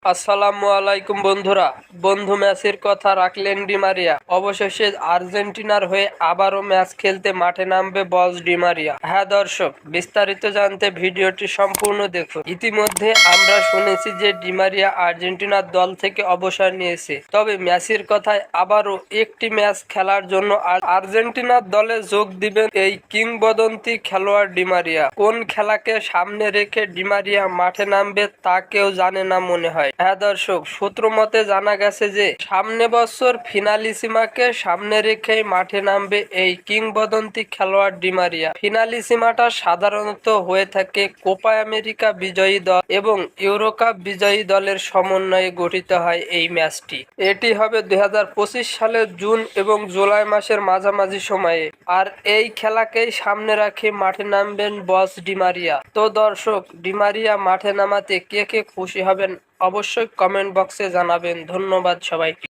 আসসালামু আলাইকুম বন্ধুরা। বন্ধু ম্যাচের কথা রাখলেন ডি মারিয়া। অবশেষে আর্জেন্টিনার হয়ে আবারও ম্যাচ খেলতে মাঠে নামবে বস ডি মারিয়া। হ্যাঁ দর্শক, বিস্তারিত জানতে ভিডিওটি সম্পূর্ণ দেখুন। ইতিমধ্যে আমরা শুনেছি যে ডি মারিয়া আর্জেন্টিনার দল থেকে অবসর নিয়েছে, তবে ম্যাচের কথায় আবারও একটি ম্যাচ খেলার জন্য আর্জেন্টিনার দলে যোগ দিবেন এই কিংবদন্তি খেলোয়াড় ডি মারিয়া। কোন খেলাকে সামনে রেখে ডি মারিয়া মাঠে নামবে তা কেউ জানে না মনে হয়। হ্যাঁ দর্শক, সূত্র মতে জানা গেছে যে সামনে বছর ফিনালিসিমাকে সামনে রেখেই মাঠে নামবে এই কিংবদন্তি খেলোয়াড় ডি মারিয়া। ফিনালিসিমাটা সাধারণত হয়ে থাকে কোপা আমেরিকা বিজয়ী দল এবং ইউরোকাপ বিজয়ী দলের সমন্বয়ে গঠিত হয় এই ম্যাচটি। এটি হবে 2025 সালের জুন এবং জুলাই মাসের মাঝামাঝি সময়ে। আর এই খেলাকেই সামনে রাখে মাঠে নামবেন বস ডি মারিয়া। তো দর্শক, ডি মারিয়া মাঠে নামাতে কে কে খুশি হবেন অবশ্যই কমেন্ট বক্সে জানাবেন। ধন্যবাদ সবাইকে।